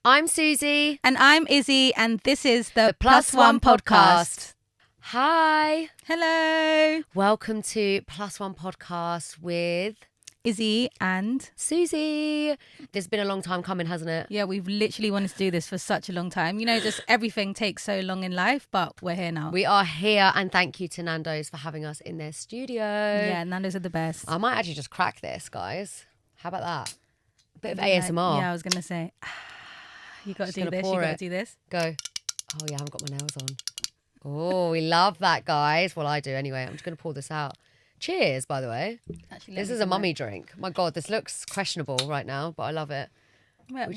I'm Suzie. And I'm Izzy, and this is the Plus One Podcast. Hi. Hello. Welcome to Plus One Podcast with Izzy and Suzie. This has been a long time coming, hasn't it? yeah, we've literally wanted to do this for such a long time. You know, just everything takes so long in life, but we're here now. We are here, and thank you to Nando's for having us in their studio. Yeah, Nando's are the best. I might actually just crack this, guys. How about that? A bit of ASMR. Yeah, I was going to say, you got to Just do gonna this, you pour got to it. do this. Go. Oh, yeah, I haven't got my nails on. Oh, we love that, guys. Well, I do anyway. I'm just going to pour this out. Cheers, by the way. Actually, This is a mummy drink. My God, this looks questionable right now, but I love it. Well,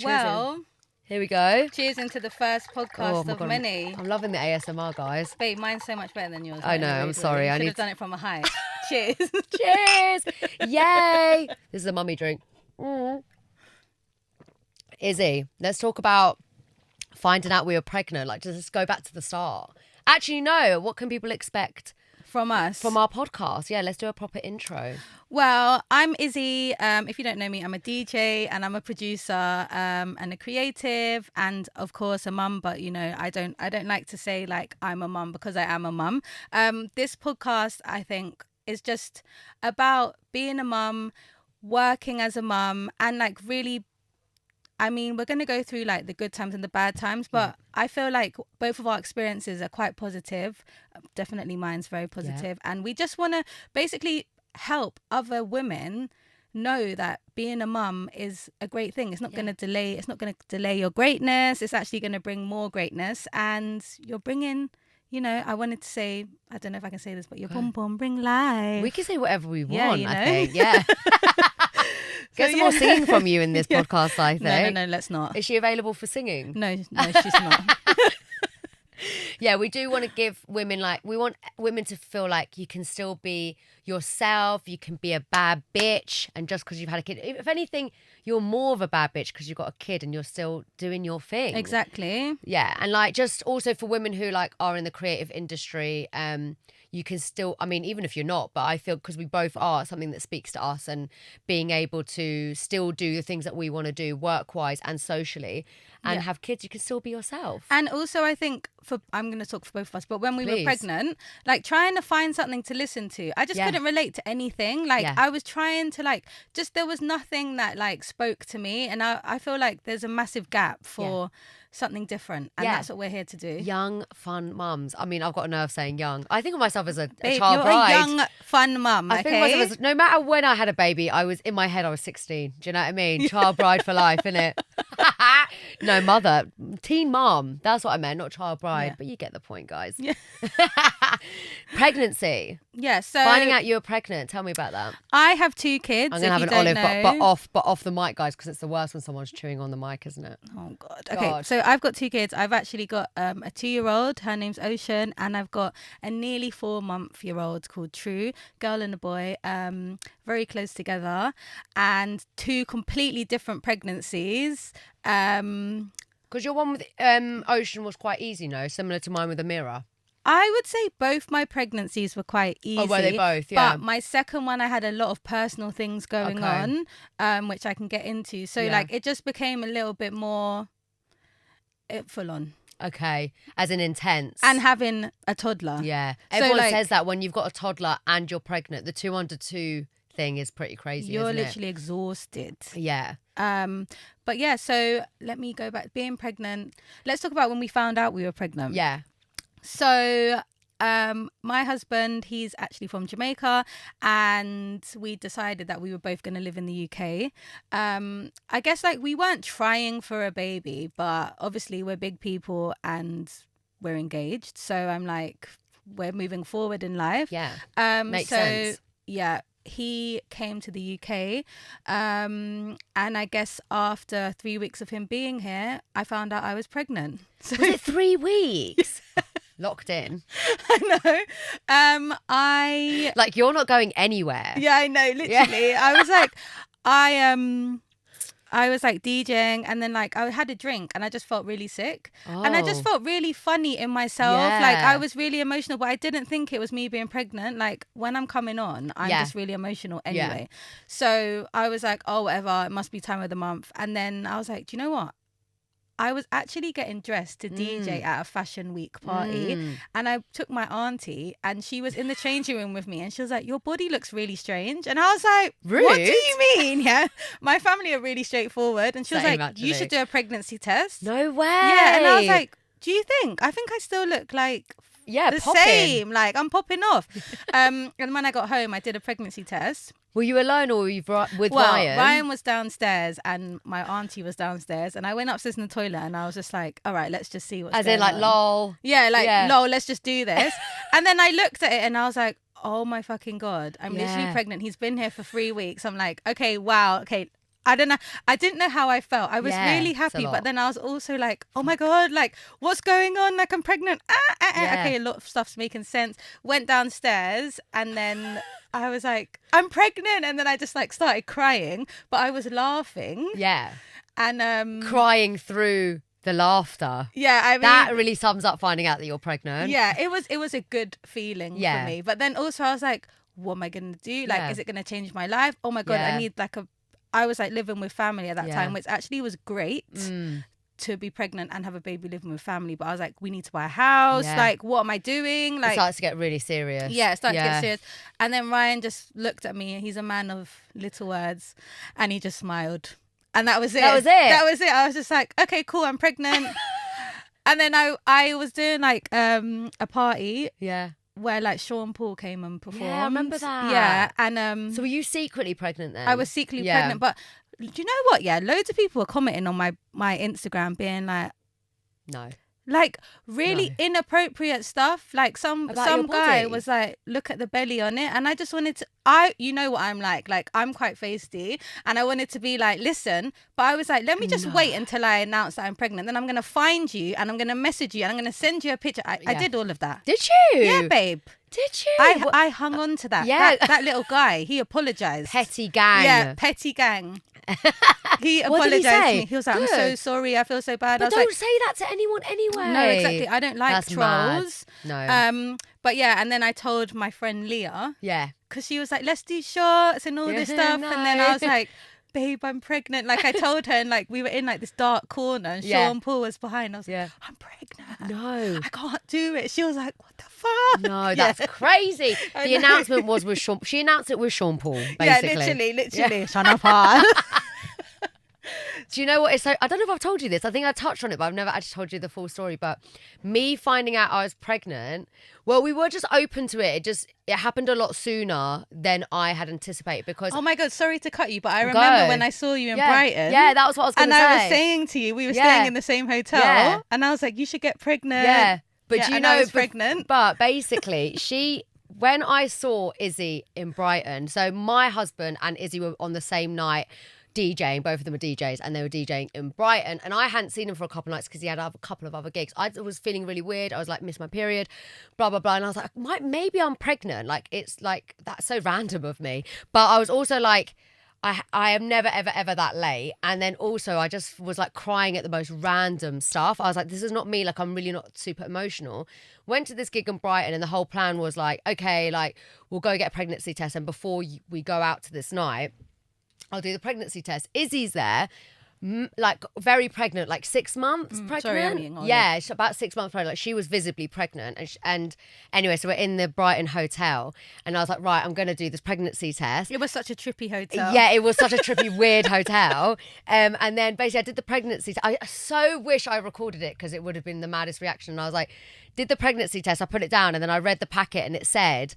Here we go. cheers into the first podcast my of God, many. I'm loving the ASMR, guys. Babe, mine's so much better than yours. I know, I'm sorry. I Should need have done it from a height. Cheers. Cheers! Yay! This is a mummy drink. Izzy, let's talk about finding out we were pregnant. Like, just go back to the start. Actually, no. What can people expect From us. from our podcast? Yeah, let's do a proper intro. Well, I'm Izzy. If you don't know me, I'm a DJ and I'm a producer and a creative and of course a mum. But you know, I don't like to say like I'm a mum because I am a mum. This podcast, I think, is just about being a mum, working as a mum, and like really. I mean, we're going to go through like the good times and the bad times, but I feel like both of our experiences are quite positive. Definitely mine's very positive. And we just want to basically help other women know that being a mum is a great thing. It's not going to delay. It's not going to delay your greatness. It's actually going to bring more greatness. And you're bringing, you know, I wanted to say, I don't know if I can say this, but your pom pom bring life. We can say whatever we Yeah, want, you I know? think. Yeah. Get some more singing from you in this podcast, I think. No, let's not. Is she available for singing? No, she's not. Yeah, we do want to give women, like, we want women to feel like you can still be yourself, you can be a bad bitch, and just because you've had a kid, if anything, you're more of a bad bitch because you've got a kid and you're still doing your thing. Exactly. Yeah, and like just also for women who like are in the creative industry, you can still, I mean, even if you're not, but I feel because we both are, something that speaks to us, and being able to still do the things that we want to do work-wise and socially and have kids, you can still be yourself. And also I think I'm going to talk for both of us, but when we were pregnant, like trying to find something to listen to, I just couldn't relate to anything. Like I was trying to like, just there was nothing that like spoke to me, and I feel like there's a massive gap for something different, and that's what we're here to do. Young, fun mums. I mean, I've got a nerve saying young. I think of myself as a Babe, child you're bride. a young, fun mum, I think of myself as, no matter when I had a baby, I was in my head, I was 16. Do you know what I mean? Child bride for life, innit? No, mother, teen mom. That's what I meant, not child bride. But you get the point, guys. Yeah. Pregnancy. Yeah. So Finding out you were pregnant. Tell me about that. I have 2 kids. I'm gonna have if an you olive, don't know. but off the mic, guys, because it's the worst when someone's chewing on the mic, isn't it? Oh God. Okay, so I've got 2 kids. I've actually got a 2-year-old. Her name's Ocean, and I've got a nearly 4-month-year-old called True, girl and a boy. Very close together, and 2 completely different pregnancies. Because your one with Ocean was quite easy, no? Similar to mine with Amira. I would say both my pregnancies were quite easy. Oh, were they both? Yeah. But my second one, I had a lot of personal things going on, which I can get into. So like, it just became a little bit more full on. Okay, as in intense. And having a toddler. Yeah. So, Everyone like, says that when you've got a toddler and you're pregnant, the 2 under 2 thing is pretty crazy, you're isn't literally exhausted. Yeah. But yeah, so let me go back. Being pregnant. Let's talk about when we found out we were pregnant. Yeah. So my husband, he's actually from Jamaica, and we decided that we were both going to live in the UK. I guess like we weren't trying for a baby, but obviously we're big people and we're engaged. So I'm like, we're moving forward in life. Yeah. Makes so, sense. Yeah. He came to the UK, and I guess after 3 weeks of him being here, I found out I was pregnant. So Was it 3 weeks? Locked in. I know. Like, you're not going anywhere. Yeah, I know. Literally, I was like, I was like DJing, and then like I had a drink and I just felt really sick. And I just felt really funny in myself. Yeah. Like I was really emotional, but I didn't think it was me being pregnant. Like when I'm coming on, I'm just really emotional anyway. So I was like, oh, whatever, it must be time of the month. And then I was like, do you know what? I was actually getting dressed to DJ at a fashion week party, and I took my auntie, and she was in the changing room with me, and she was like, your body looks really strange. And I was like, Rude. what do you mean? Yeah, my family are really straightforward. And she was Same, like, actually. you should do a pregnancy test. No way. Yeah, and I was like, do you think? I think I still look like the popping. same. Like, I'm popping off. And when I got home, I did a pregnancy test. Were you alone or were you with Well, Ryan? Ryan was downstairs and my auntie was downstairs, and I went upstairs in the toilet and I was just like, all right, let's just see what's As going in like, on. lol. Yeah, like, lol, let's just do this. And then I looked at it and I was like, oh my fucking God, I'm literally pregnant. He's been here for 3 weeks. I'm like, okay, wow, okay. I don't know. I didn't know how I felt. I was really happy, but then I was also like, oh my God, like, what's going on? Like, I'm pregnant. Okay, a lot of stuff's making sense. Went downstairs and then I was like, I'm pregnant. And then I just like started crying, but I was laughing. Yeah. And crying through the laughter. Yeah, I mean, that really sums up finding out that you're pregnant. Yeah, it was a good feeling for me. But then also I was like, what am I going to do? Like, is it going to change my life? Oh my God, I need like I was like living with family at that time, which actually was great to be pregnant and have a baby living with family. But I was like, we need to buy a house. Like, what am I doing? Like, it starts to get really serious. Yeah, it started to get serious. And then Ryan just looked at me. He's a man of little words. And he just smiled. And that was it. That was it? That was it. I was just like, okay, cool, I'm pregnant. And then I was doing like a party. Yeah. Where like Sean Paul came and performed. Yeah, I remember that. Yeah, and so were you secretly pregnant then? I was secretly pregnant, but do you know what? Yeah, loads of people were commenting on my Instagram, being like, no, like really inappropriate stuff. Like some guy was like, look at the belly on it, and I just wanted to. You know what I'm like I'm quite feisty, and I wanted to be like, listen, but I was like, let me just wait until I announce that I'm pregnant. Then I'm gonna find you, and I'm gonna message you, and I'm gonna send you a picture. I did all of that. Did you? Yeah, babe. Did you? I hung on to that. Yeah. That little guy, he apologized. Petty gang. Yeah, petty gang. He What did he apologized to say? me. He was like, Good. I'm so sorry. I feel so bad. But I was don't like, say that to anyone anyway. no, exactly. I don't like That's mad. trolls. No. But yeah, and then I told my friend Leah. Yeah. Because she was like, let's do shots and all this stuff. No. And then I was like, babe, I'm pregnant. Like I told her, and like we were in like this dark corner, and Sean Paul was behind. I was like, I'm pregnant. No. I can't do it. She was like, what the fuck? No, that's crazy. The announcement was with Sean. She announced it with Sean Paul, basically. Yeah, literally. Shut up, heart. Do you know what? I don't know if I've told you this. I think I touched on it, but I've never actually told you the full story. But me finding out I was pregnant, well, we were just open to it. It happened a lot sooner than I had anticipated because... Oh my God, sorry to cut you, but I remember when I saw you in Brighton. Yeah, that was what I was going to say. And I was saying to you, we were staying in the same hotel, and I was like, you should get pregnant. Yeah, but you know... I was pregnant. But basically, when I saw Izzy in Brighton, so my husband and Izzy were on the same night DJing, both of them are DJs, and they were DJing in Brighton, and I hadn't seen him for a couple of nights because he had a couple of other gigs. I was feeling really weird. I was like, missed my period, blah blah blah, and I was like, maybe I'm pregnant. Like, it's like, that's so random of me. But I was also like, I am never ever that late. And then also I just was like crying at the most random stuff. I was like, this is not me. Like, I'm really not super emotional. Went to this gig in Brighton, and the whole plan was like, okay, like, we'll go get a pregnancy test, and before we go out to this night, I'll do the pregnancy test. Izzy's there, like very pregnant, like 6 months pregnant. Sorry, I'm being honest. Yeah, she's about 6 months pregnant. Like, she was visibly pregnant. And anyway, so we're in the Brighton hotel, and I was like, right, I'm going to do this pregnancy test. It was such a trippy hotel. Yeah, it was such a trippy, weird hotel. And then basically I did the pregnancy test. I so wish I recorded it because it would have been the maddest reaction. And I was like, did the pregnancy test, I put it down, and then I read the packet, and it said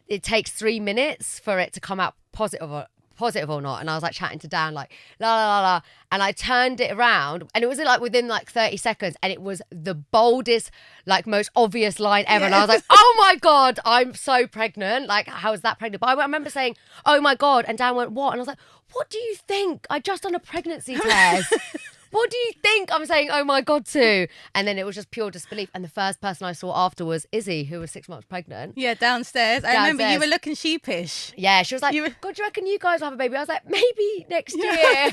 it takes 3 minutes for it to come out positive or not. And I was like chatting to Dan, like, la la la la, and I turned it around, and it was like within like 30 seconds, and it was the boldest, like, most obvious line ever. And I was like, oh my God, I'm so pregnant. Like, how is that pregnant? But I remember saying, oh my God, and Dan went, what? And I was like, what do you think? I just done a pregnancy test. What do you think I'm saying, oh my God, to? And then it was just pure disbelief. And the first person I saw after was Izzy, who was 6 months pregnant. Yeah, downstairs. I remember you were looking sheepish. Yeah, she was like, God, do you reckon you guys will have a baby? I was like, maybe next year.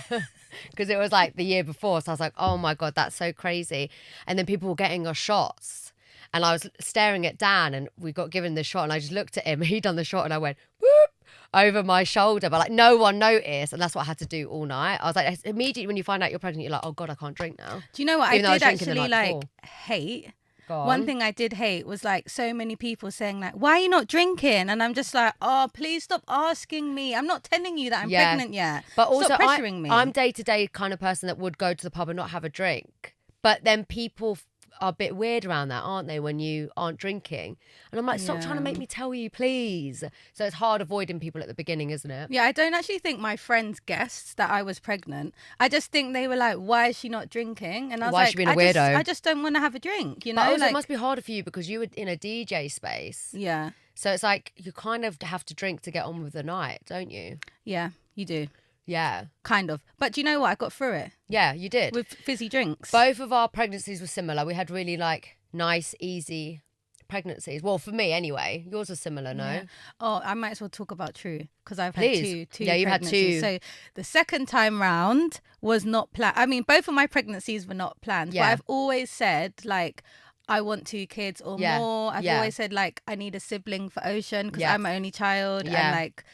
Because it was like the year before. So I was like, oh my God, that's so crazy. And then people were getting us shots. And I was staring at Dan, and we got given the shot, and I just looked at him. He'd done the shot, and I went, whoop. over my shoulder, but like no one noticed, and that's what I had to do all night. I was like, immediately when you find out you're pregnant, you're like, oh God, I can't drink now. Do you know what Even though I was did drinking the actually night like before. hate? Go on. One thing I did hate was like so many people saying like, why are you not drinking? And I'm just like, oh, please stop asking me. I'm not telling you that I'm pregnant yet. But also, stop pressuring me. I'm day-to-day kind of person that would go to the pub and not have a drink. But then people are a bit weird around that, aren't they, when you aren't drinking? And I'm like, stop trying to make me tell you, please. So it's hard avoiding people at the beginning, isn't it? Yeah, I don't actually think my friends guessed that I was pregnant. I just think they were like, why is she not drinking? And I was Why is like, she being a weirdo? I just don't want to have a drink, you know? But also, like, it must be harder for you because you were in a DJ space. Yeah. So it's like you kind of have to drink to get on with the night, don't you? Yeah, you do. Yeah. Kind of. But do you know what? I got through it. Yeah, you did. With fizzy drinks. Both of our pregnancies were similar. We had really like nice, easy pregnancies. Well, for me anyway. Yours was similar, no? Yeah. Oh, I might as well talk about True because I've Please. had two Yeah, you've had pregnancies. two. So the second time round was not planned. I mean, both of my pregnancies were not planned. Yeah. But I've always said like, I want 2 kids or more. I've always said like, I need a sibling for Ocean because I'm my only child and like,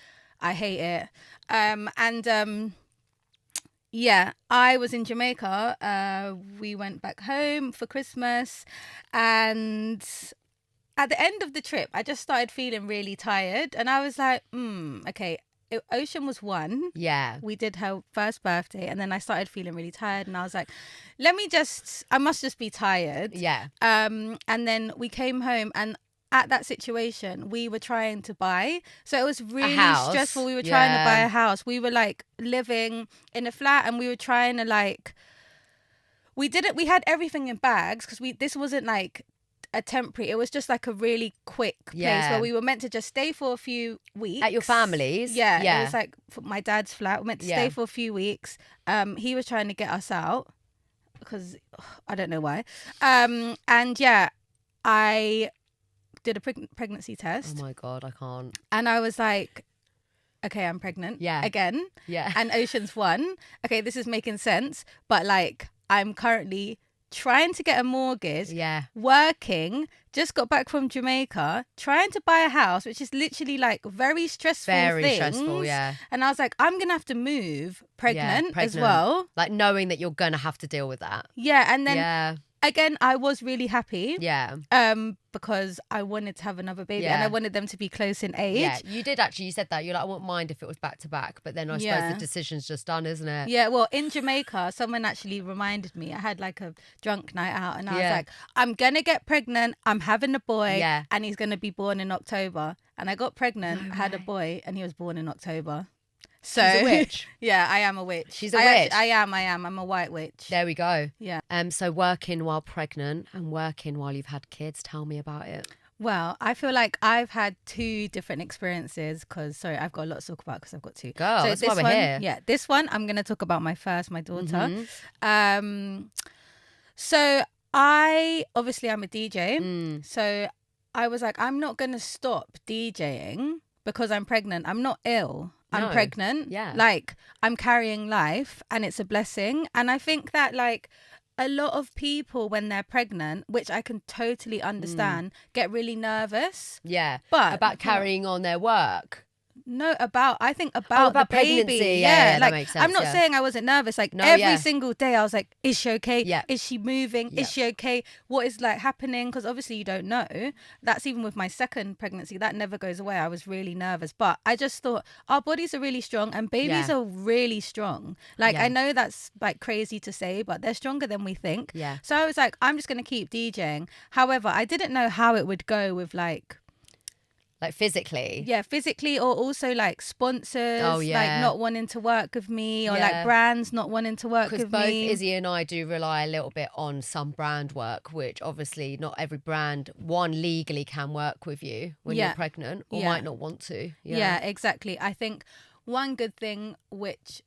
I hate it. Yeah, I was in Jamaica. We went back home for Christmas, and at the end of the trip, I just started feeling really tired, and I was like, okay. Ocean was 1. Yeah. We did her first birthday, and then I started feeling really tired, and I was like, I must just be tired. Yeah. And then we came home, and at that situation, we were trying to buy. So it was really stressful. We were trying to buy a house. We were like living in a flat and we were trying to like, we had everything in bags because this wasn't like a temporary, it was just like a really quick place where we were meant to just stay for a few weeks. At your family's? Yeah. It was like my dad's flat. We were meant to stay for a few weeks. He was trying to get us out because I don't know why. And yeah, I did a pregnancy test. Oh my God, I can't. And I was like, okay, I'm pregnant. Yeah. Again. Yeah. And Ocean's 1. Okay, this is making sense. But like, I'm currently trying to get a mortgage. Yeah. Working. Just got back from Jamaica. Trying to buy a house, which is literally like very stressful Very stressful, yeah. And I was like, I'm going to have to move pregnant as well. Like knowing that you're going to have to deal with that. Yeah. And then again, I was really happy. Yeah. Because I wanted to have another baby and I wanted them to be close in age. Yeah, you did actually. You said that. You're like, I wouldn't mind if it was back to back. But then I suppose the decision's just done, isn't it? Yeah, well, in Jamaica, someone actually reminded me. I had like a drunk night out and I was like, I'm going to get pregnant. I'm having a boy and he's going to be born in October. And I got pregnant, had a boy and he was born in October. So, she's a witch. Yeah, I am a witch. She's a witch. I am. I'm a white witch. There we go. Yeah. So working while pregnant and working while you've had kids. Tell me about it. Well, I feel like I've had 2 different experiences because, I've got a lot to talk about because I've got 2. Girl, so that's this why we're one, here. Yeah, this one, I'm going to talk about my daughter. So obviously I'm a DJ. So I was like, I'm not going to stop DJing because I'm pregnant. I'm not ill. I'm pregnant. Yeah. Like, I'm carrying life and it's a blessing. And I think that like a lot of people when they're pregnant, which I can totally understand, get really nervous. Yeah. But about carrying on their work. No, I think about the baby. Pregnancy. Yeah, like, that makes sense. I'm not saying I wasn't nervous. Like every single day I was like, is she okay? Yeah. Is she moving? Yeah. Is she okay? What is like happening? Because obviously you don't know. That's even with my second pregnancy. That never goes away. I was really nervous. But I just thought our bodies are really strong and babies are really strong. Like I know that's like crazy to say, but they're stronger than we think. Yeah. So I was like, I'm just going to keep DJing. However, I didn't know how it would go with like physically. Yeah, physically, or also like sponsors, like not wanting to work with me, or like brands not wanting to work with me. Because both Izzy and I do rely a little bit on some brand work, which obviously not every brand, legally can work with you when you're pregnant or might not want to. Yeah, exactly. I think one good thing, which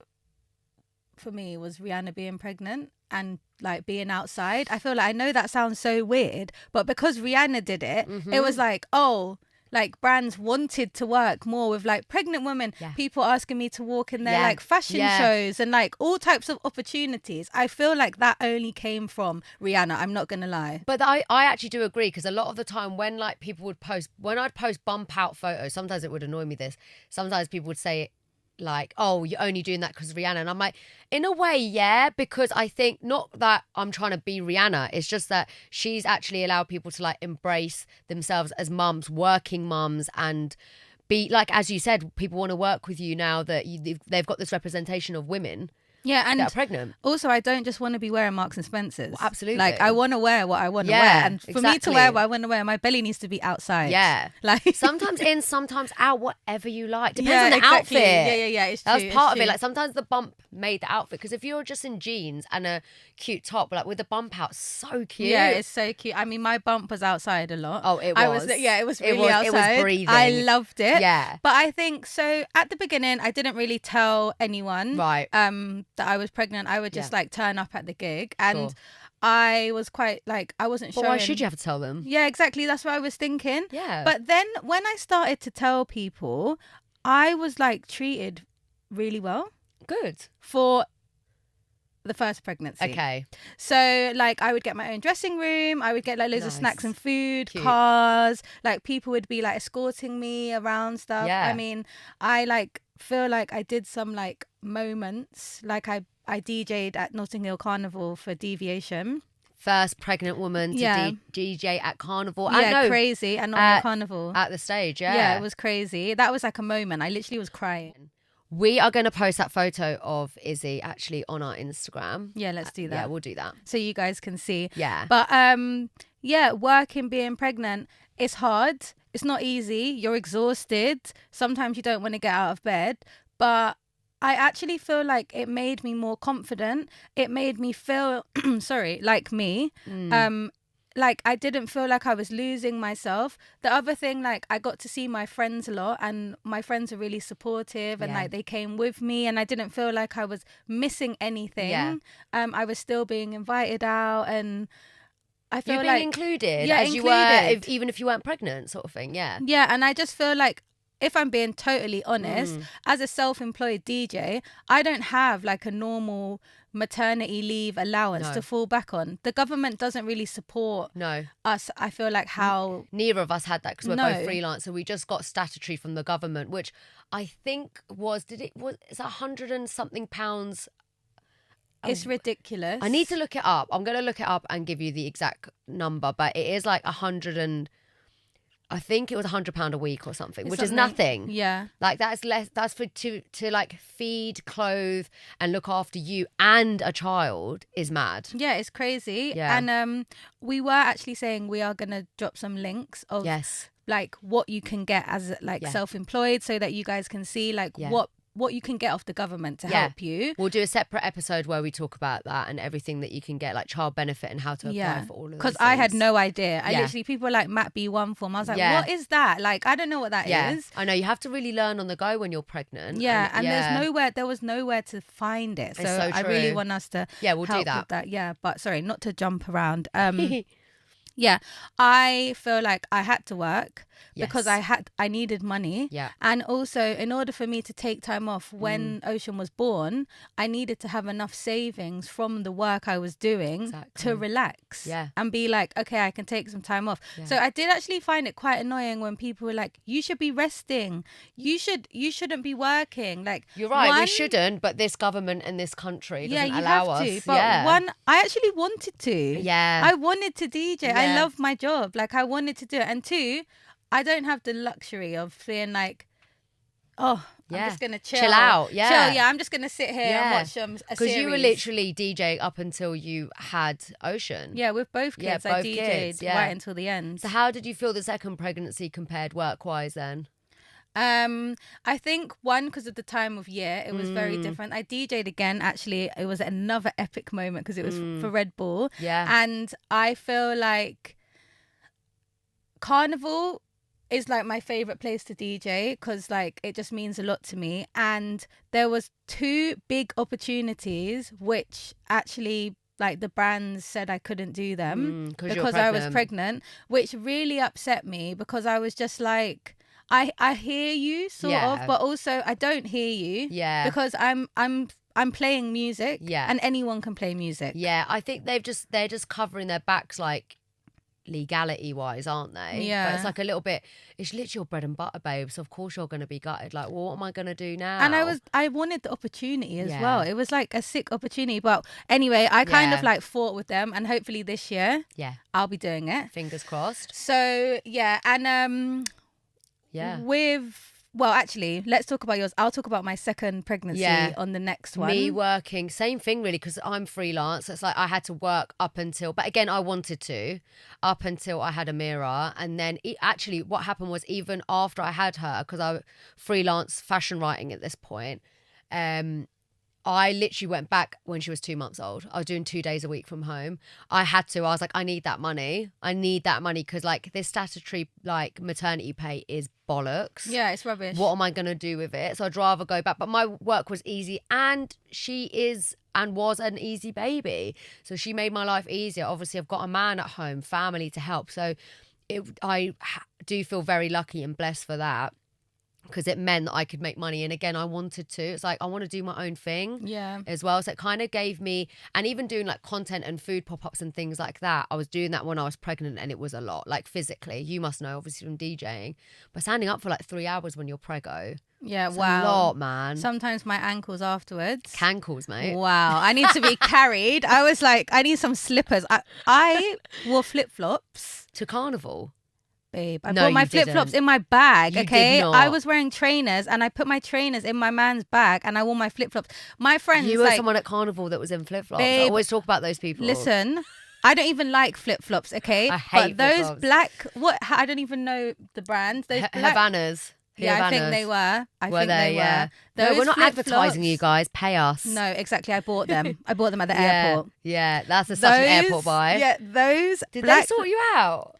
for me was Rihanna being pregnant and like being outside. I feel like, I know that sounds so weird, but because Rihanna did it, it was like, oh, like brands wanted to work more with like pregnant women, Yeah. people asking me to walk in their Yeah. like fashion Yeah. shows and like all types of opportunities. I feel like that only came from Rihanna. I'm not gonna lie. But I actually do agree, because a lot of the time when like people would post, when I'd post bump out photos, sometimes it would annoy me this. Sometimes people would say like, oh, you're only doing that because of Rihanna. And I'm like, in a way, yeah, because I think not that I'm trying to be Rihanna. It's just that she's actually allowed people to like embrace themselves as mums, working mums, and be like, as you said, people want to work with you now that they've got this representation of women Yeah, and that are pregnant. also, I don't just want to be wearing Marks and Spencers. Well, absolutely. Like, I want to wear what I want to wear. Yeah, And for me to exactly. wear what I want to wear, my belly needs to be outside. Yeah. Like, sometimes in, sometimes out, whatever you like. Depends yeah, on the exactly. outfit. Yeah. It's That true. was part it's of true. it. Like sometimes the bump made the outfit, because if you're just in jeans and a cute top, like with the bump out, so cute. Yeah, it's so cute. I mean, my bump was outside a lot. Oh, it I was. Yeah, it was It really was- outside. it was breathing. I loved it. Yeah. But I think so. At the beginning, I didn't really tell anyone. Right. That I was pregnant. I would just Yeah. like turn up at the gig, and Sure. I was quite like I wasn't But showing. why should you have to tell them? Yeah, exactly. That's what I was thinking. Yeah. But then when I started to tell people, I was like treated really well Good. for the first pregnancy. Okay. So like I would get my own dressing room. I would get like loads of Nice. snacks and food, Cute. cars. Like people would be like escorting me around stuff. Yeah. I mean, I like feel like I did some like moments. Like I DJ'd at Notting Hill Carnival for Deviation. First pregnant woman to Yeah. DJ at Carnival. Yeah, I know. crazy at Notting Hill Carnival. At the stage, yeah. Yeah, it was crazy. That was like a moment. I literally was crying. We are going to post that photo of Izzy actually on our Instagram. Yeah, let's do that. Yeah, we'll do that. So you guys can see. Yeah. But yeah, working, being pregnant, it's hard. It's not easy. You're exhausted. Sometimes you don't want to get out of bed. But I actually feel like it made me more confident. It made me feel, like me. Like I didn't feel like I was losing myself. The other thing, like I got to see my friends a lot, and my friends are really supportive, and Yeah. like they came with me, and I didn't feel like I was missing anything. Yeah. I was still being invited out, and I feel You're being like included Yeah, as you were, included. even if you weren't pregnant, sort of thing. Yeah. yeah, and I just feel like, if I'm being totally honest, as a self-employed DJ, I don't have like a normal maternity leave allowance No. to fall back on. The government doesn't really support No, us. I feel like how neither of us had that because we're No. both freelance. So we just got statutory from the government, which I think it's £100 and something pounds. it's ridiculous. I need to look it up. I'm going to look it up and give you the exact number, but it is like 100 and I think it was £100 a week or something, It's which is something- nothing. Yeah. Like that's less. That's for to like feed, clothe, and look after you and a child is mad. Yeah, it's crazy. Yeah. And we were actually saying we are gonna drop some links of Yes. like what you can get as like Yeah. self-employed, so that you guys can see like Yeah. what you can get off the government to Yeah. help you. We'll do a separate episode where we talk about that and everything that you can get, like child benefit and how to apply for all of those Because I had things. no idea. I Yeah. literally, people were like Map B1 form. I was like, Yeah. what is that? Like, I don't know what that is. Yeah, I know you have to really learn on the go when you're pregnant. Yeah, and yeah. there was nowhere to find it. So, It's so I really true. want us to Yeah, we'll do help that. with that. Yeah, but sorry, not to jump around. Yeah, I feel like I had to work because Yes. I needed money. Yeah. And also, in order for me to take time off when Ocean was born, I needed to have enough savings from the work I was doing Exactly. to relax. Yeah. And be like, okay, I can take some time off. Yeah. So I did actually find it quite annoying when people were like, you should be resting. You shouldn't be working. Like, You're right. We one- shouldn't, but this government and this country doesn't yeah, you allow have us. to. But yeah. one, I actually wanted to. Yeah. I wanted to DJ. I Yeah. love my job. Like, I wanted to do it. And two, I don't have the luxury of feeling like, oh, Yeah. I'm just going to chill. Chill out, yeah. Chill, yeah. I'm just going to sit here and watch a series. Because you were literally DJing up until you had Ocean. Yeah, with both Yeah, kids. I both DJ'd kids, yeah. right until the end. So how did you feel the second pregnancy compared work-wise then? I think one, because of the time of year, it was very different. I DJ'd again. Actually, it was another epic moment because it was for Red Bull. Yeah. And I feel like Carnival is like my favorite place to DJ because like it just means a lot to me. And there was two big opportunities which actually like the brands said I couldn't do them because I was pregnant. pregnant, which really upset me because I was just like, I hear you sort of, but also I don't hear you. Yeah. Because I'm playing music. Yeah. And anyone can play music. Yeah, I think they're just covering their backs like legality wise, aren't they? Yeah. But it's like a little bit, it's literally your bread and butter, babe, so of course you're going to be gutted. Like, well, what am I going to do now? And I wanted the opportunity as well. It was like a sick opportunity, but anyway, I kind of like fought with them, and hopefully this year I'll be doing it, fingers crossed. So and well, actually, let's talk about yours. I'll talk about my second pregnancy on the next one. Me working, same thing really, because I'm freelance. It's like I had to work up until, but again, I wanted to, up until I had Amira. And then actually what happened was even after I had her, because I freelance fashion writing at this point, I literally went back when she was 2 months old. I was doing 2 days a week from home. I was like, I need that money. Because like this statutory like maternity pay is bollocks. Yeah, it's rubbish. What am I going to do with it? So I'd rather go back. But my work was easy, and she is and was an easy baby. So she made my life easier. Obviously, I've got a man at home, family to help. So I do feel very lucky and blessed for that, because it meant that I could make money. And again, I wanted to. It's like I want to do my own thing as well. So it kind of gave me, and even doing like content and food pop-ups and things like that, I was doing that when I was pregnant, and it was a lot, like physically. You must know, obviously, from DJing. But standing up for like 3 hours when you're preggo. Yeah, it's wow. a lot, man. Sometimes my ankles afterwards. Cankles, mate. Wow. I need to be carried. I was like, I need some slippers. I wore flip-flops. To carnival? Babe, I brought my flip-flops in my bag, okay? Did not. I was wearing trainers, and I put my trainers in my man's bag, and I wore my flip-flops. My friends, you were someone at carnival that was in flip-flops. Babe, I always talk about those people. Listen, I don't even like flip-flops, okay? I hate but those flip-flops. black, I don't even know the brands. Those black, Havanas. Yeah, I think they were. I think they were. No, we're not flip-flops, advertising you guys. Pay us. No, exactly. I bought them. I bought them at the airport. Yeah, that's such an airport buy. Yeah, those. Did they sort you out?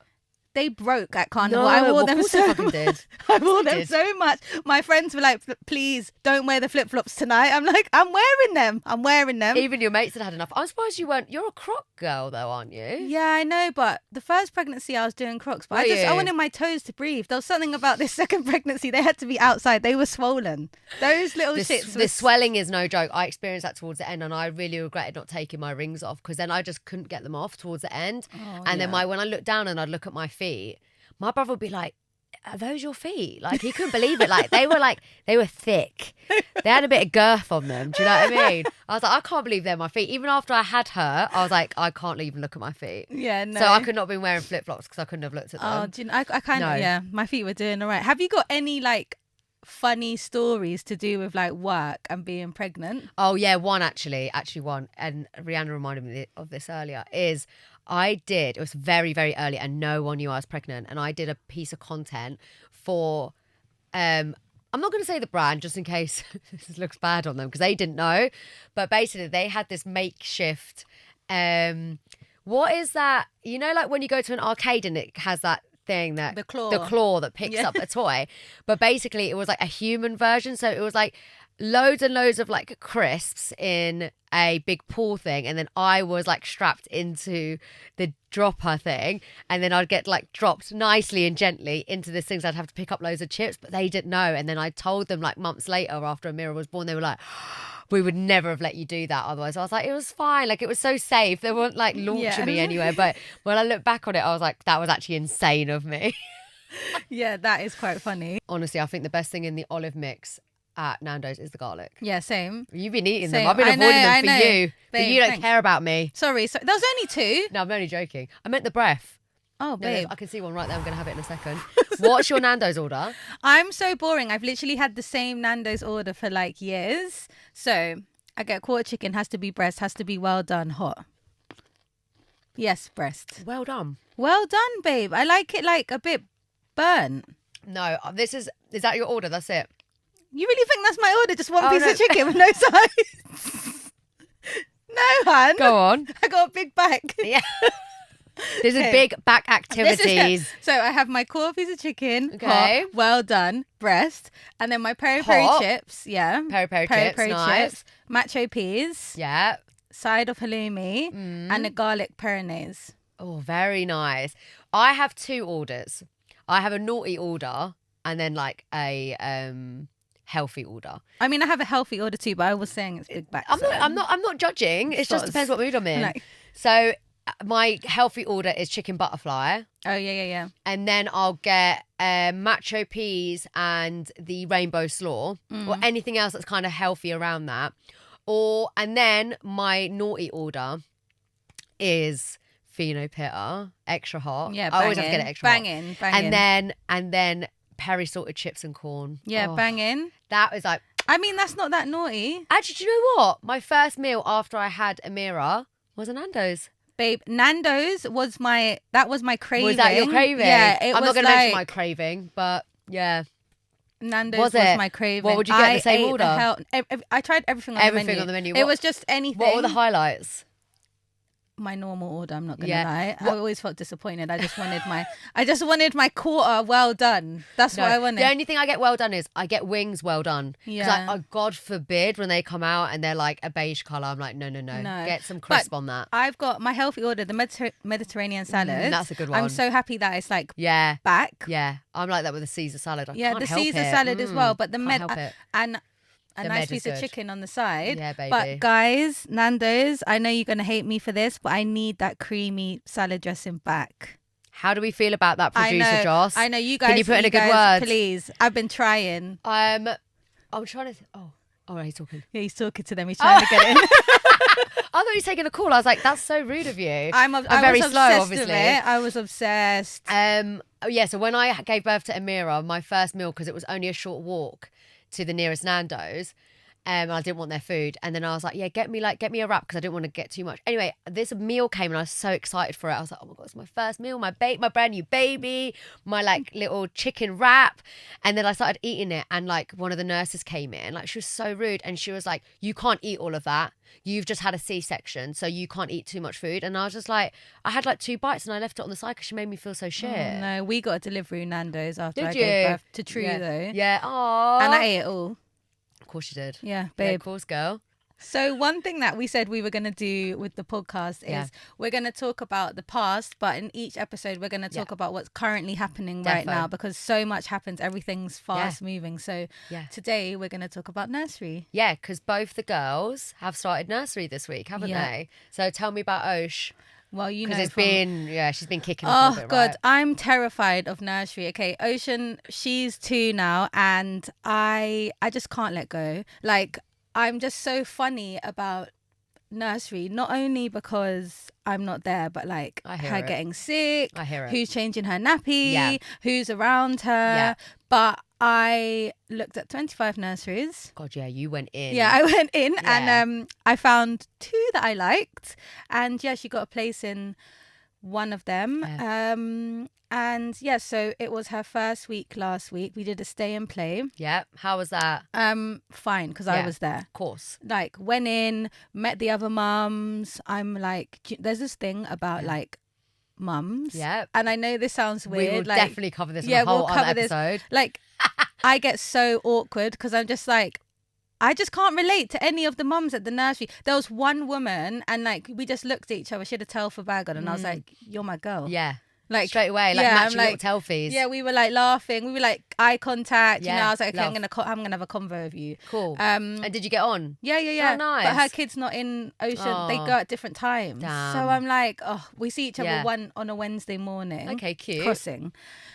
They broke at carnival. No, I wore them of course so they fucking did. I wore them so much. My friends were like, please don't wear the flip-flops tonight. I'm like, I'm wearing them. Even your mates had enough. I'm surprised you weren't. You're a Croc girl though, aren't you? Yeah, I know, but the first pregnancy I was doing Crocs, but I wanted my toes to breathe. There was something about this second pregnancy. They had to be outside. They were swollen. Those little shits. The swelling is no joke. I experienced that towards the end, and I really regretted not taking my rings off, because then I just couldn't get them off towards the end. Then when I looked down and I'd look at my feet, my brother would be like, are those your feet? Like, he couldn't believe it. Like, they were thick. They had a bit of girth on them. Do you know what I mean? I was like, I can't believe they're my feet. Even after I had her, I was like, I can't even look at my feet. Yeah, no. So I could not have been wearing flip-flops because I couldn't have looked at them. Oh, do you know, I kind of, my feet were doing all right. Have you got any, like, funny stories to do with, like, work and being pregnant? Oh, yeah, one. And Rihanna reminded me of this earlier, is it was very, very early and no one knew I was pregnant, and I did a piece of content for, I'm not going to say the brand just in case this looks bad on them, because they didn't know, but basically they had this makeshift, what is that? You know, like when you go to an arcade and it has that thing that the claw that picks up a toy, but basically it was like a human version, so it was like loads and loads of like crisps in a big pool thing, and then I was like strapped into the dropper thing, and then I'd get like dropped nicely and gently into this thing, so I'd have to pick up loads of chips, but they didn't know. And then I told them like months later after Amira was born, they were like, we would never have let you do that otherwise. I was like, it was fine, like it was so safe, they weren't like launching me anywhere. But when I look back on it, I was like, that was actually insane of me. Yeah, that is quite funny. Honestly, I think the best thing in the olive mix at Nando's is the garlic. Yeah, same. You've been eating them. I've been avoiding them for you. Babe, but you don't care about me. Sorry, there was only 2. No, I'm only joking. I meant the breath. Oh, babe. I can see one right there. I'm going to have it in a second. What's your Nando's order? I'm so boring. I've literally had the same Nando's order for like years. So I get quarter chicken, has to be breast, has to be well done, hot. Yes, breast. Well done. Well done, babe. I like it like a bit burnt. No, is that your order? That's it. You really think that's my order? Just one piece of chicken with no sides? No, hun. Go on. I got a big back. Yeah. This is big back activities. So I have my core piece of chicken, okay, hot, well done, breast, and then my peri chips. Yeah. Peri chips, nice. chips, macho peas. Yeah. side of halloumi, and a garlic peronaise. Oh, very nice. I have 2 orders. I have a naughty order and then like a healthy order. I mean, I have a healthy order too, but I was saying it's big back. I'm not judging. It just depends what mood I'm in. Like, So my healthy order is chicken butterfly. oh yeah. And then I'll get macho peas and the rainbow slaw or anything else that's kind of healthy around that. And then my naughty order is Fino Pitta, extra hot. Yeah, I always have to get it extra hot. Banging. And then peri salted chips and corn. Yeah, Oh, banging. that was like, I mean, that's not that naughty. actually, do you know what? My first meal after I had Amira was a Nando's. Babe, Nando's was my craving. Was that your craving? Yeah, I'm not going to mention my craving, but yeah. Nando's Was was it? my craving. What would you get in the same ate order? I tried everything on the menu. Everything on the menu. It was just anything. What were the highlights? My normal order, I'm not gonna Yeah. lie. I always felt disappointed. I just wanted my quarter well done. That's what I wanted. The only thing I get well done is I get wings well done. Because Yeah. God forbid when they come out and they're like a beige colour, I'm like, no. Get some crisp on that. I've got my healthy order, the Mediterranean salad. That's a good one. I'm so happy that it's like Yeah. back. Yeah. I'm like that with the Caesar salad. I Yeah, can't the help Caesar it. salad as well, but the Can't help it. and a The nice med piece is of good. chicken on the side. Yeah, baby. But guys, Nando's, I know you're gonna hate me for this, but I need that creamy salad dressing back. How do we feel about that, producer Joss? I know you guys. Can you put in a good guys, word? please? I've been trying. I'm trying to. Oh, he's talking. Yeah, he's talking to them. He's trying to get in. I thought he was taking a call. I was like, that's so rude of you. I'm very was slow, obsessed obviously. With it. I was obsessed. So when I gave birth to Amira, my first meal, because it was only a short walk to the nearest Nando's, I didn't want their food, and then I was like, yeah, get me a wrap because I didn't want to get too much. Anyway, this meal came and I was so excited for it. I was like, oh my god, it's my first meal, my brand new baby, my like little chicken wrap. And then I started eating it, and like one of the nurses came in, like she was so rude, and she was like, you can't eat all of that. You've just had a C-section, so you can't eat too much food. And I was just like, I had like 2 bites and I left it on the side because she made me feel so shit. Oh, no, we got a delivery Nando's after Did I you? gave birth to True Yeah. though. Yeah. Aww. And I ate it all. Of course you did. Yeah, Yeah, babe. of course, girl. So one thing that we said we were going to do with the podcast is we're going to talk about the past, but in each episode we're going to talk about what's currently happening right now, because so much happens. Everything's fast moving. So today we're going to talk about nursery. Yeah, because both the girls have started nursery this week, haven't they? So tell me about Osh. Well, you know, because she's been kicking off a bit, God, right? I'm terrified of nursery. Okay, Ocean, she's 2 now, and I just can't let go. Like, I'm just so funny about nursery, not only because I'm not there, but like her getting sick, I hear it. Who's changing her nappy, who's around her. But I looked at 25 nurseries. God, yeah, you went in. Yeah, I went in and I found 2 that I liked. And yeah, she got a place in one of them. And yeah, so it was her first week last week. We did a stay and play. Yeah, how was that? Fine, because I was there. Of course. Like, went in, met the other mums. I'm like, there's this thing about like mums. Yeah. And I know this sounds weird. We will like, definitely cover this in a whole other episode. Like, I get so awkward because I'm just like, I just can't relate to any of the mums at the nursery. There was one woman and like we just looked at each other. She had a Telfer bag on and I was like, you're my girl. Yeah. Like straight away, like matching little Telfies. Yeah, we were like laughing. We were like eye contact. Yeah, you know, I was like, okay, love. I'm gonna have a convo with you. Cool. And did you get on? Yeah. Oh, nice. But her kid's not in Ocean. They go at different times. Damn. So I'm like, we see each other on a Wednesday morning. Okay, cute. Crossing.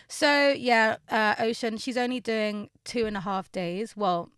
So yeah, Ocean. She's only doing 2.5 days. Well,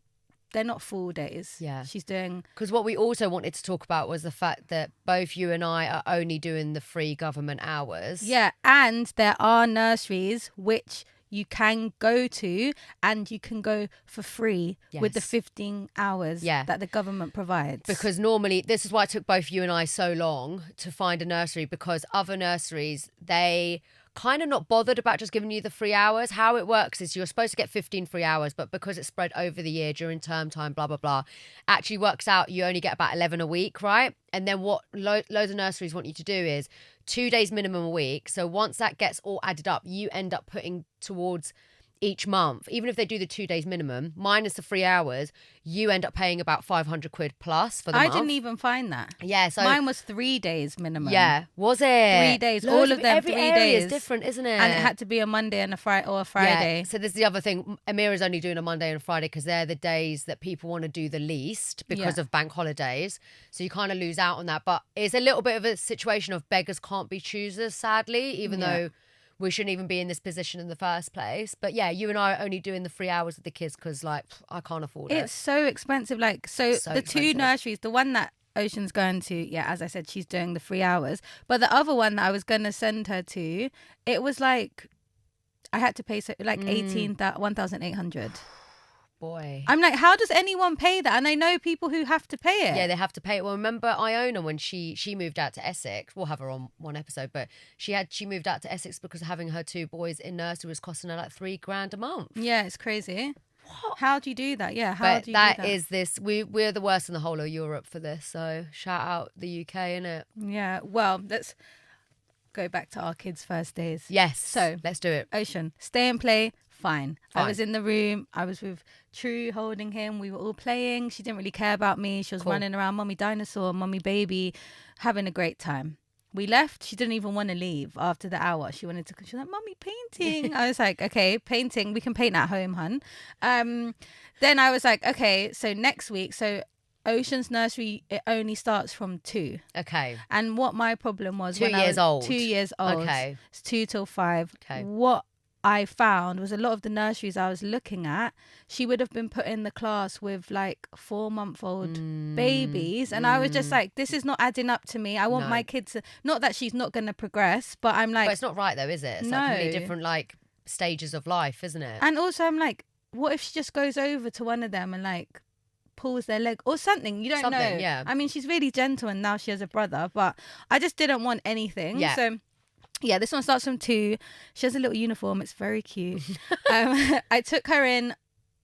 they're not full days. Yeah. She's doing... Because what we also wanted to talk about was the fact that both you and I are only doing the free government hours. Yeah, and there are nurseries which you can go to and you can go for free with the 15 hours that the government provides. Because normally, this is why it took both you and I so long to find a nursery, because other nurseries, they... kind of not bothered about just giving you the 3 hours. How it works is you're supposed to get 15 free hours, but because it's spread over the year during term time, blah, blah, blah, actually works out you only get about 11 a week, right? And then what loads of nurseries want you to do is 2 days minimum a week. So once that gets all added up, you end up putting towards each month, even if they do the 2 days minimum, minus the 3 hours, you end up paying about 500 quid plus for the month. I didn't even find that. Yeah, so mine was 3 days minimum. yeah, was it 3 days? Loads All of them. every 3 area days is different, isn't it? and it had to be a Monday and a Friday or a Friday. Yeah. So there's the other thing. Amira's only doing a Monday and a Friday because they're the days that people want to do the least because of bank holidays. So you kind of lose out on that. But it's a little bit of a situation of beggars can't be choosers, sadly, even though we shouldn't even be in this position in the first place. But yeah, you and I are only doing the 3 hours with the kids because, like, I can't afford it. It's so expensive. Like, so the two expensive. nurseries, the one that Ocean's going to, as I said, she's doing the 3 hours. But the other one that I was going to send her to, it was like, I had to pay 1,800. Boy. I'm like, how does anyone pay that? And I know people who have to pay it. Yeah, they have to pay it. Well, remember Iona when she moved out to Essex? We'll have her on one episode, but she moved out to Essex because having her 2 boys in nursery was costing her like $3,000 a month. Yeah, it's crazy. What? How do you do that? Yeah, how but do you do that? Is this we're the worst in the whole of Europe for this. So shout out the UK, innit? Yeah. Well, let's go back to our kids' first days. Yes. So let's do it. Ocean, stay and play. Fine. I was in the room. I was with True holding him. We were all playing. She didn't really care about me. She was running around, mommy dinosaur, mommy baby, having a great time. We left. She didn't even want to leave after the hour. She wanted to. She was like, "Mommy, painting." I was like, "Okay, painting. We can paint at home, hun." Then I was like, "Okay, so next week, so." Ocean's nursery, it only starts from 2. Okay. And what my problem was 2 years old. 2 years old. Okay. It's 2 till 5. Okay. What I found was a lot of the nurseries I was looking at, she would have been put in the class with like 4-month-old babies. And I was just like, this is not adding up to me. I want my kids to, not that she's not going to progress, but I'm like. But it's not right though, is it? It's like many different like stages of life, isn't it? And also I'm like, what if she just goes over to one of them and like pulls their leg or something? You don't know. Yeah. I mean, she's really gentle and now she has a brother, but I just didn't want anything. Yeah. So yeah, this one starts from 2. She has a little uniform. It's very cute. I took her in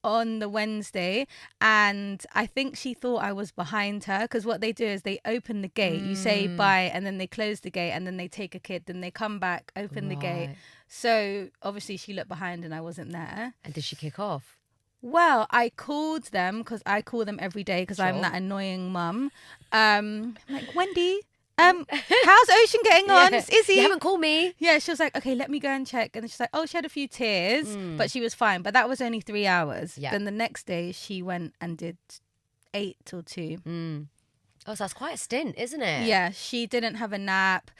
on the Wednesday and I think she thought I was behind her because what they do is they open the gate. You say bye and then they close the gate and then they take a kid. Then they come back, open the gate. So obviously she looked behind and I wasn't there. And did she kick off? Well, I called them because I call them every day because I'm that annoying mum. I'm like, Wendy, how's Ocean getting on? It's Izzy. You haven't called me. Yeah, she was like, okay, let me go and check. And then she's like, oh, she had a few tears, but she was fine. But that was only 3 hours. Yeah. Then the next day she went and did 8 till 2. Oh, so that's quite a stint, isn't it? Yeah, she didn't have a nap.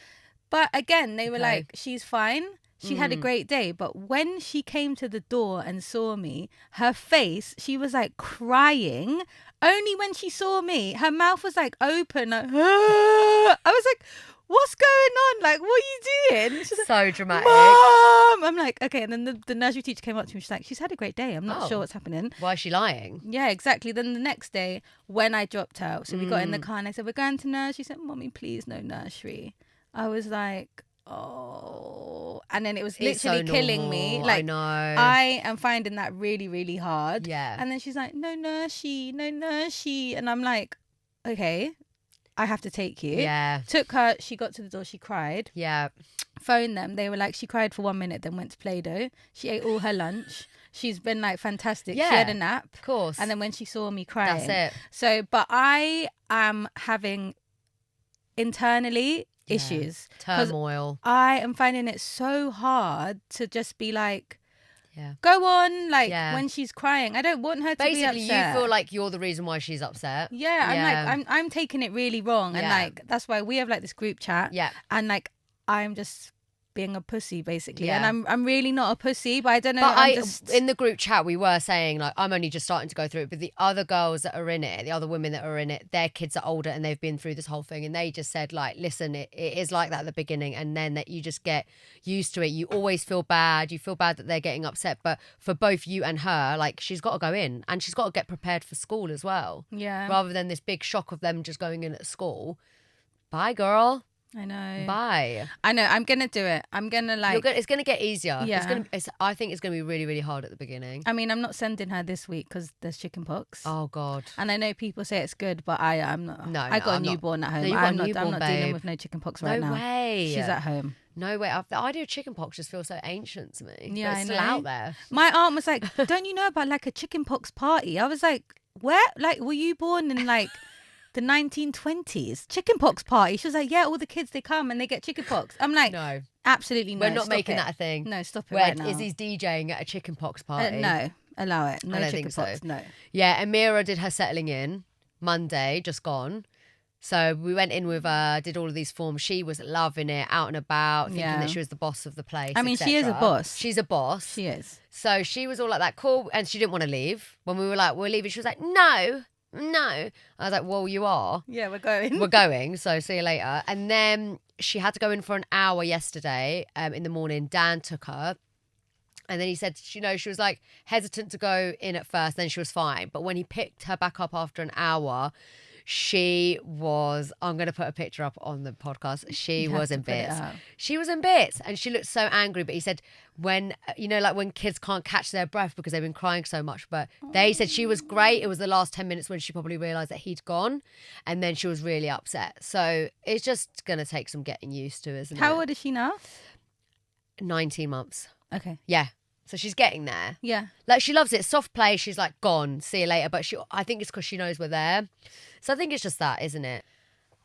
But again, they were like, she's fine. She had a great day. But when she came to the door and saw me, her face, she was like crying. Only when she saw me, her mouth was like open. Like, I was like, what's going on? Like, what are you doing? She's like, so dramatic. Mom! I'm like, okay. And then the nursery teacher came up to me. She's like, she's had a great day. I'm not sure what's happening. Why is she lying? Yeah, exactly. Then the next day, when I dropped her, so we got in the car and I said, we're going to nursery. She said, Mommy, please, no nursery. I was like, oh. And then it was literally killing me. Like, I know. I am finding that really, really hard. Yeah. And then she's like, no nursery, no nursery. And I'm like, okay, I have to take you. Yeah. Took her, she got to the door, she cried. Yeah. Phoned them. They were like, she cried for 1 minute, then went to Play-Doh. She ate all her lunch. She's been like fantastic. Yeah. She had a nap. Of course. And then when she saw me crying. That's it. So, but I am having internally issues. Turmoil. I am finding it so hard to just be like, Yeah. go on, like when she's crying. I don't want her to Basically, be upset. you feel like you're the reason why she's upset. Yeah, I'm like, I'm taking it really wrong. And like, that's why we have like this group chat. Yeah. And like, I'm just being a pussy basically. Yeah. And I'm really not a pussy, but I don't know. But in the group chat, we were saying like, I'm only just starting to go through it, but the other girls that are in it, the other women that are in it, their kids are older and they've been through this whole thing. And they just said like, listen, it is like that at the beginning. And then that you just get used to it. You always feel bad. You feel bad that they're getting upset. But for both you and her, like she's got to go in and she's got to get prepared for school as well. Yeah. Rather than this big shock of them just going in at school. Bye, girl. I know. Bye. I know. I'm gonna do it. I'm gonna like. It's gonna get easier. Yeah. I think it's gonna be really, really hard at the beginning. I mean, I'm not sending her this week because there's chickenpox. Oh God. And I know people say it's good, but I'm not. No, I got I'm a newborn at home. No, you got a I'm not newborn, dealing babe. with no chickenpox right now. No way. She's at home. No way. The idea of chickenpox just feels so ancient to me. Yeah, but I it's still know. out there. My aunt was like, don't you know about like a chickenpox party? I was like, where? Like, were you born in like the 1920s? Chickenpox party? She was like, yeah, all the kids, they come and they get chickenpox. I'm like, No. absolutely no. We're not Stop making it. that a thing. No, stop it Where right now. Izzy's DJing at a chickenpox party. No, allow it. No I don't think chickenpox. so. No. Yeah, Amira did her settling in Monday, just gone. So we went in with her, did all of these forms. She was loving it, out and about, thinking Yeah. that she was the boss of the place. I mean, she is a etc. boss. She's a boss. She is. So she was all like that, cool. And she didn't want to leave. When we were like, we're leaving, she was like, no. I was like, well, you are. Yeah, we're going. We're going, so see you later. And then she had to go in for an hour yesterday in the morning. Dan took her. And then he said, she was like hesitant to go in at first. Then she was fine. But when he picked her back up after an hour, she was, I'm going to put a picture up on the podcast. She was in bits. She was in bits and she looked so angry. But he said when, like when kids can't catch their breath because they've been crying so much. But they said she was great. It was the last 10 minutes when she probably realised that he'd gone. And then she was really upset. So it's just going to take some getting used to, isn't it? How old is she now? 19 months. Okay. Yeah. So she's getting there. Yeah. Like she loves it. Soft play. She's like, gone. See you later. But I think it's because she knows we're there. So I think it's just that, isn't it?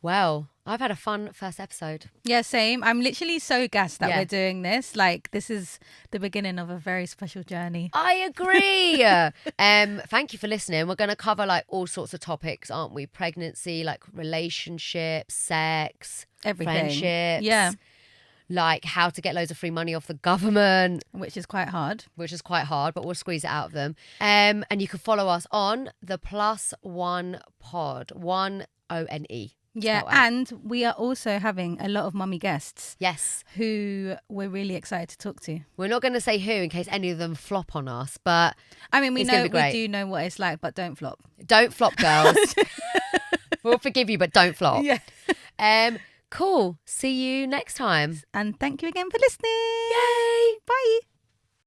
Well, I've had a fun first episode. Yeah, same. I'm literally so gassed that Yeah. we're doing this. Like, this is the beginning of a very special journey. I agree. Thank you for listening. We're going to cover like all sorts of topics, aren't we? Pregnancy, like relationships, sex, Everything. friendships. Yeah. Like how to get loads of free money off the government. Which is quite hard. Which is quite hard, but we'll squeeze it out of them. And you can follow us on the +1 pod, 1ONE. Yeah, and we are also having a lot of mummy guests. Yes. Who we're really excited to talk to. We're not going to say who in case any of them flop on us, but I mean, we it's gonna be great. do know what it's like, but don't flop. Don't flop, girls. We'll forgive you, but don't flop. Yeah. Cool. See you next time. And thank you again for listening. Yay! Bye.